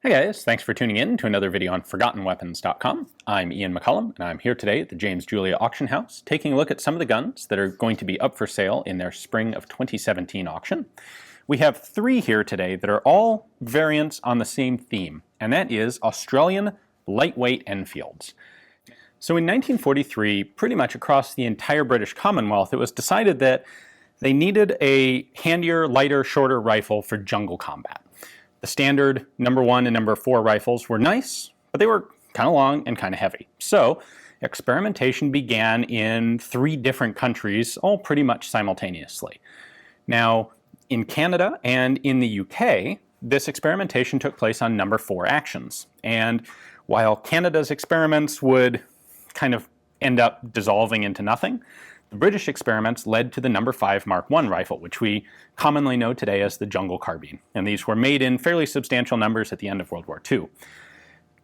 Hey guys, thanks for tuning in to another video on ForgottenWeapons.com. I'm Ian McCullum, and I'm here today at the James Julia Auction House, taking a look at some of the guns that are going to be up for sale in their spring of 2017 auction. We have three here today that are all variants on the same theme, and that is Australian lightweight Enfields. So in 1943, pretty much across the entire British Commonwealth, it was decided that they needed a handier, lighter, shorter rifle for jungle combat. The standard number 1 and number 4 rifles were nice, but they were kind of long and kind of heavy. So experimentation began in 3 different countries, all pretty much simultaneously. Now, in Canada and in the UK, this experimentation took place on number 4 actions. And while Canada's experiments would kind of end up dissolving into nothing, the British experiments led to the number 5 Mk1 rifle, which we commonly know today as the jungle carbine. And these were made in fairly substantial numbers at the end of World War II.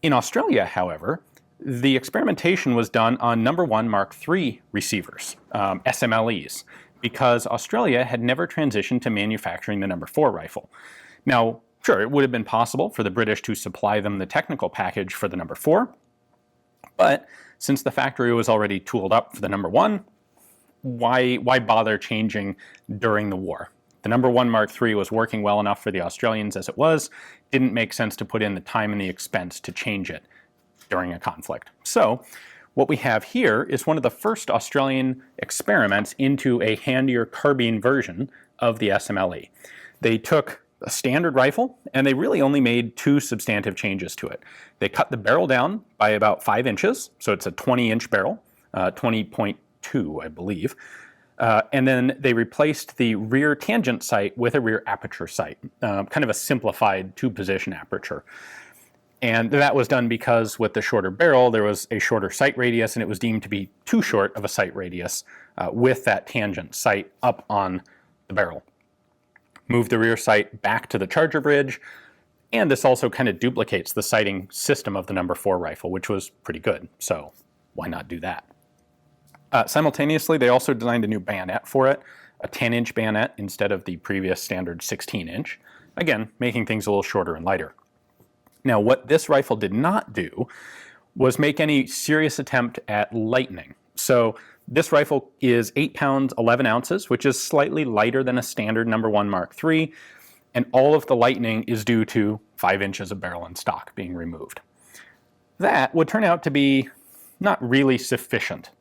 In Australia, however, the experimentation was done on number 1 Mk3 receivers, SMLEs, because Australia had never transitioned to manufacturing the number 4 rifle. Now, sure, it would have been possible for the British to supply them the technical package for the number 4, but since the factory was already tooled up for the number 1, why bother changing during the war? The number 1 Mk3 was working well enough for the Australians as it was. Didn't make sense to put in the time and the expense to change it during a conflict. So what we have here is one of the first Australian experiments into a handier carbine version of the SMLE. They took a standard rifle and they really only made 2 substantive changes to it. They cut the barrel down by about 5 inches, so it's a 20-inch barrel, 20.2 I believe, and then they replaced the rear tangent sight with a rear aperture sight, kind of a simplified 2-position aperture. And that was done because with the shorter barrel there was a shorter sight radius, and it was deemed to be too short of a sight radius with that tangent sight up on the barrel. Move the rear sight back to the charger bridge, and this also kind of duplicates the sighting system of the number 4 rifle, which was pretty good, so why not do that? Simultaneously, they also designed a new bayonet for it, a 10-inch bayonet instead of the previous standard 16-inch, again, making things a little shorter and lighter. Now, what this rifle did not do was make any serious attempt at lightening. So this rifle is 8 pounds 11 ounces, which is slightly lighter than a standard number 1 Mk3, and all of the lightening is due to 5 inches of barrel and stock being removed. That would turn out to be not really sufficient.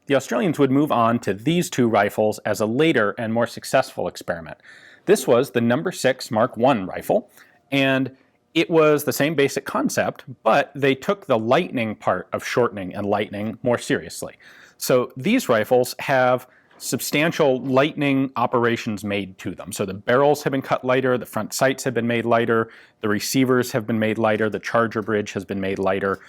The Australians would move on to these 2 rifles as a later and more successful experiment. This was the number 6 Mk1 rifle, and it was the same basic concept, but they took the lightening part of shortening and lightening more seriously. So these rifles have substantial lightening operations made to them. So the barrels have been cut lighter, the front sights have been made lighter, the receivers have been made lighter, the charger bridge has been made lighter.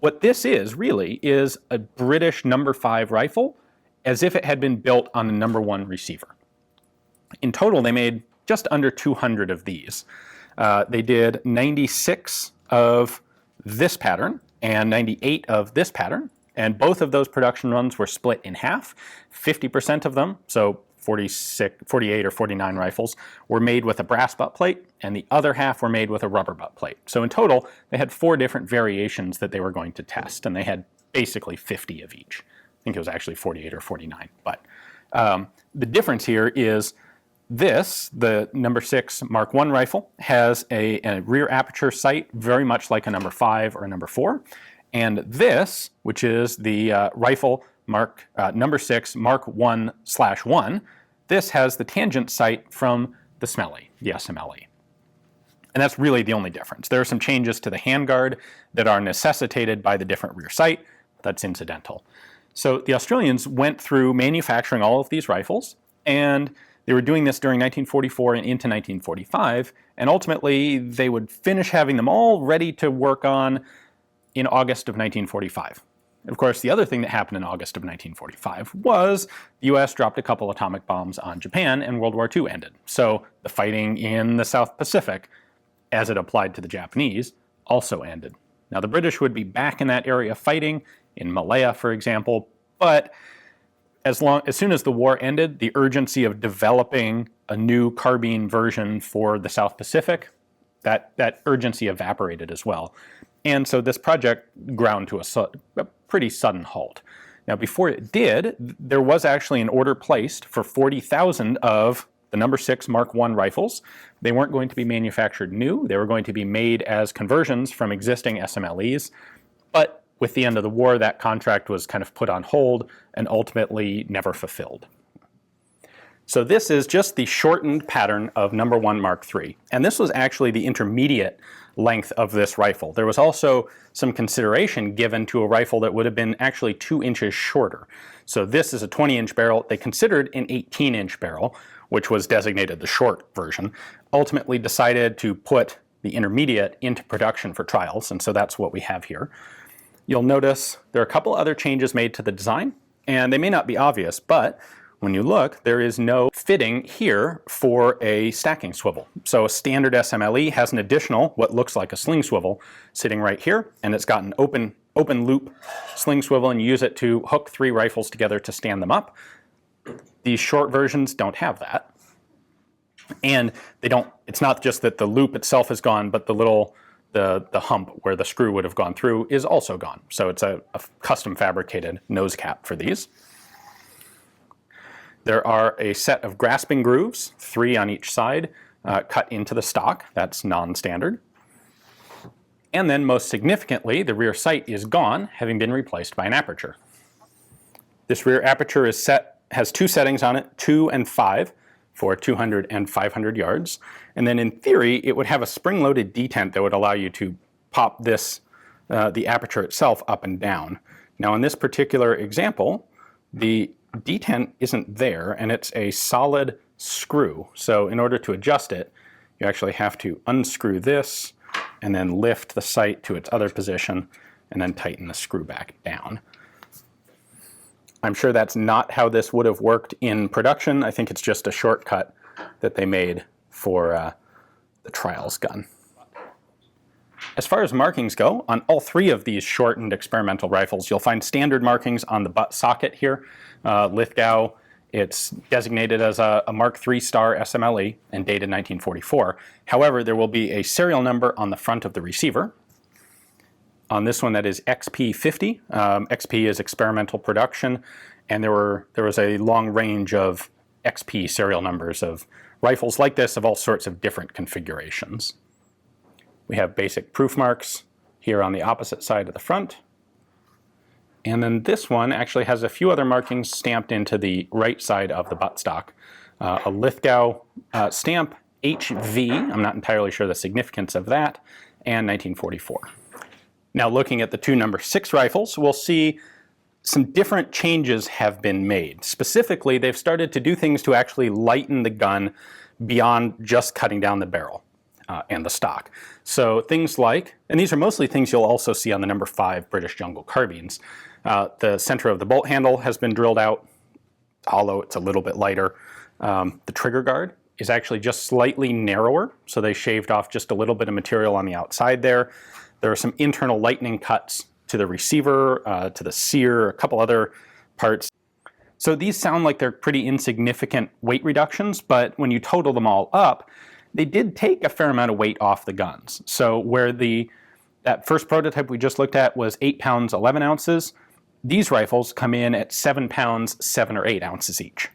What this is, really, is a British number 5 rifle as if it had been built on the number 1 receiver. In total, they made just under 200 of these. They did 96 of this pattern and 98 of this pattern, and both of those production runs were split in half. 50% of them, so 48 or 49 rifles, were made with a brass butt plate, and the other half were made with a rubber butt plate. So in total, they had 4 different variations that they were going to test, and they had basically 50 of each. I think it was actually 48 or 49. But the difference here is this, the number 6 Mk1 rifle, has a rear aperture sight very much like a number 5 or a number 4. And this, which is the rifle number 6 Mk1/1, this has the tangent sight from the SMLE, the SMLE. And that's really the only difference. There are some changes to the handguard that are necessitated by the different rear sight. That's incidental. So the Australians went through manufacturing all of these rifles, and they were doing this during 1944 and into 1945, and ultimately they would finish having them all ready to work on in August of 1945. Of course, the other thing that happened in August of 1945 was the US dropped a couple atomic bombs on Japan and World War II ended. So the fighting in the South Pacific, as it applied to the Japanese, also ended. Now the British would be back in that area fighting, in Malaya for example, but as soon as the war ended, the urgency of developing a new carbine version for the South Pacific that urgency evaporated as well. And so this project ground to a pretty sudden halt. Now, before it did, there was actually an order placed for 40,000 of the No. 6 Mk1 rifles. They weren't going to be manufactured new. They were going to be made as conversions from existing SMLEs. But with the end of the war, that contract was kind of put on hold and ultimately never fulfilled. So this is just the shortened pattern of No. 1 Mk3. And this was actually the intermediate length of this rifle. There was also some consideration given to a rifle that would have been actually 2 inches shorter. So this is a 20-inch barrel. They considered an 18-inch barrel, which was designated the short version, ultimately decided to put the intermediate into production for trials, and so that's what we have here. You'll notice there are a couple other changes made to the design, and they may not be obvious, but when you look, there is no fitting here for a stacking swivel. So a standard SMLE has an additional, what looks like a sling swivel, sitting right here, and it's got an open loop sling swivel, and you use it to hook 3 rifles together to stand them up. These short versions don't have that. And it's not just that the loop itself is gone, but the hump where the screw would have gone through is also gone. So it's a custom fabricated nose cap for these. There are a set of grasping grooves, 3 on each side, cut into the stock. That's non-standard. And then most significantly, the rear sight is gone, having been replaced by an aperture. This rear aperture has 2 settings on it, 2 and 5 for 200 and 500 yards. And then in theory, it would have a spring-loaded detent that would allow you to pop the aperture itself up and down. Now in this particular example, the detent isn't there, and it's a solid screw. So in order to adjust it, you actually have to unscrew this and then lift the sight to its other position and then tighten the screw back down. I'm sure that's not how this would have worked in production. I think it's just a shortcut that they made for the trials gun. As far as markings go, on all 3 of these shortened experimental rifles, you'll find standard markings on the butt socket here. Lithgow, it's designated as a Mark III star SMLE and dated 1944. However, there will be a serial number on the front of the receiver. On this one, that is XP50. XP is experimental production, and there was a long range of XP serial numbers of rifles like this of all sorts of different configurations. We have basic proof marks here on the opposite side of the front. And then this one actually has a few other markings stamped into the right side of the buttstock. A Lithgow stamp, HV, I'm not entirely sure the significance of that, and 1944. Now looking at the 2 No. 6 rifles, we'll see some different changes have been made. Specifically, they've started to do things to actually lighten the gun beyond just cutting down the barrel and the stock. So things like, and these are mostly things you'll also see on the No. 5 British Jungle Carbines. The center of the bolt handle has been drilled out, although it's a little bit lighter. The trigger guard is actually just slightly narrower, so they shaved off just a little bit of material on the outside there. There are some internal lightning cuts to the receiver, to the sear, a couple other parts. So these sound like they're pretty insignificant weight reductions, but when you total them all up, they did take a fair amount of weight off the guns. So where that first prototype we just looked at was 8 pounds 11 ounces, these rifles come in at 7 pounds 7 or 8 ounces each.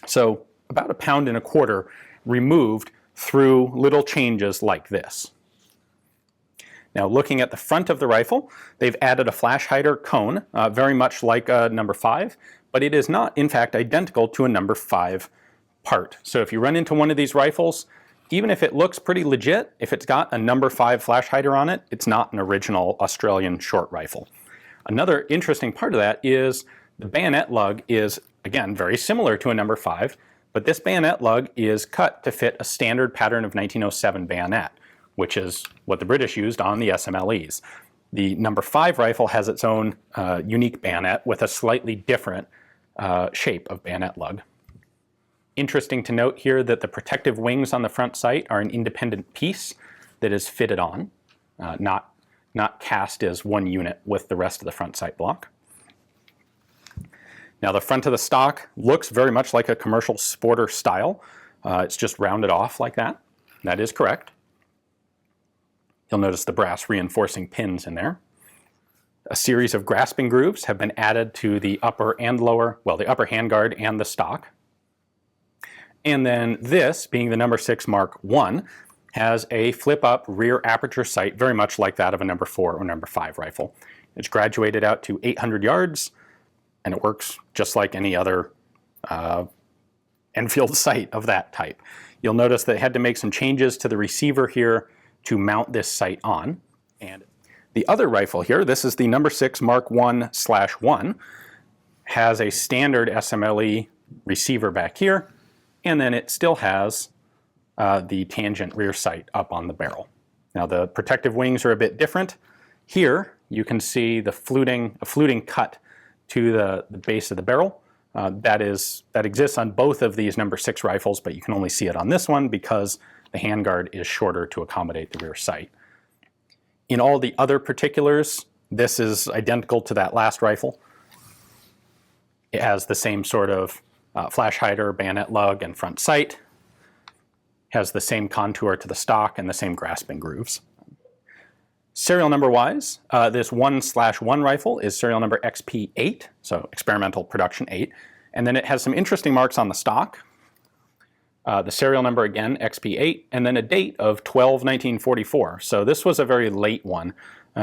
So about 1.25 pounds removed through little changes like this. Now looking at the front of the rifle, they've added a flash hider cone, very much like a No. 5, but it is not in fact identical to a No. 5 part. So if you run into one of these rifles, even if it looks pretty legit, if it's got a No. 5 flash hider on it, it's not an original Australian short rifle. Another interesting part of that is the bayonet lug is, again, very similar to a No. 5, but this bayonet lug is cut to fit a standard pattern of 1907 bayonet, which is what the British used on the SMLEs. The No. 5 rifle has its own unique bayonet with a slightly different shape of bayonet lug. Interesting to note here that the protective wings on the front sight are an independent piece that is fitted on, not cast as one unit with the rest of the front sight block. Now the front of the stock looks very much like a commercial sporter style. It's just rounded off like that. That is correct. You'll notice the brass reinforcing pins in there. A series of grasping grooves have been added to the upper and lower, well, the upper handguard and the stock. And then this, being the No. 6 Mk1, has a flip-up rear aperture sight, very much like that of a No. 4 or No. 5 rifle. It's graduated out to 800 yards, and it works just like any other Enfield sight of that type. You'll notice that it had to make some changes to the receiver here to mount this sight on. And the other rifle here, this is the No. 6 Mk1/1, has a standard SMLE receiver back here, and then it still has the tangent rear sight up on the barrel. Now the protective wings are a bit different. Here you can see a fluting cut to the base of the barrel. That exists on both of these No. 6 rifles, but you can only see it on this one because the handguard is shorter to accommodate the rear sight. In all the other particulars, this is identical to that last rifle. It has the same sort of flash hider, bayonet lug, and front sight. Has the same contour to the stock and the same grasping grooves. Serial number wise, this 1/1 rifle is serial number XP8, so experimental production 8, and then it has some interesting marks on the stock. The serial number again, XP8, and then a date of 12/1944. So this was a very late one.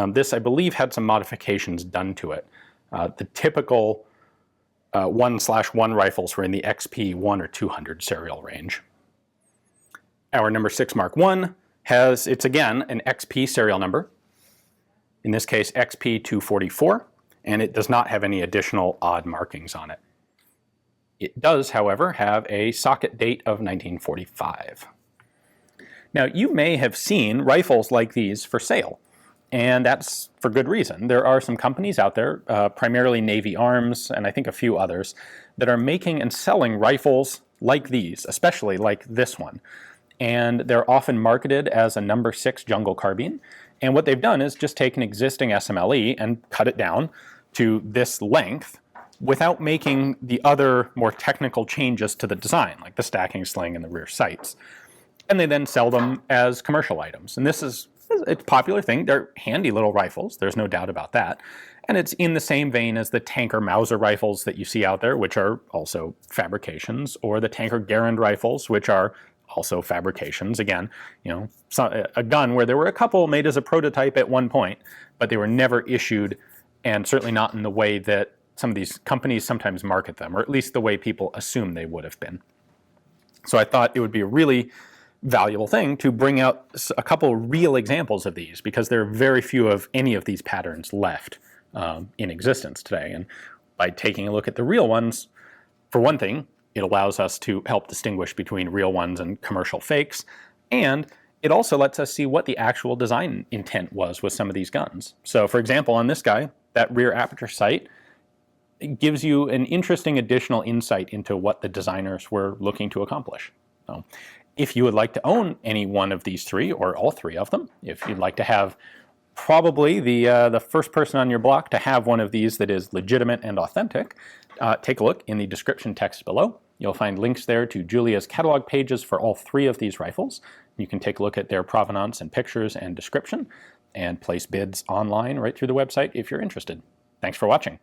This, I believe, had some modifications done to it. The typical 1/1 rifles were in the XP1 or 200 serial range. Our No. 6 Mk1 it's again an XP serial number, in this case XP244, and it does not have any additional odd markings on it. It does, however, have a socket date of 1945. Now, you may have seen rifles like these for sale, and that's for good reason. There are some companies out there, primarily Navy Arms and I think a few others, that are making and selling rifles like these, especially like this one. And they're often marketed as a No. 6 jungle carbine. And what they've done is just take an existing SMLE and cut it down to this length without making the other more technical changes to the design, like the stacking sling and the rear sights. And they then sell them as commercial items. And this is a popular thing. They're handy little rifles, there's no doubt about that. And it's in the same vein as the Tanker Mauser rifles that you see out there, which are also fabrications, or the Tanker Garand rifles, which are also fabrications. Again, a gun where there were a couple made as a prototype at one point, but they were never issued, and certainly not in the way that some of these companies sometimes market them, or at least the way people assume they would have been. So I thought it would be a really valuable thing to bring out a couple real examples of these, because there are very few of any of these patterns left in existence today. And by taking a look at the real ones, for one thing, it allows us to help distinguish between real ones and commercial fakes, and it also lets us see what the actual design intent was with some of these guns. So for example, on this guy, that rear aperture sight, it gives you an interesting additional insight into what the designers were looking to accomplish. So if you would like to own any one of these three, or all three of them, if you'd like to have probably the first person on your block to have one of these that is legitimate and authentic, take a look in the description text below. You'll find links there to Julia's catalog pages for all three of these rifles. You can take a look at their provenance and pictures and description, and place bids online right through the website if you're interested. Thanks for watching.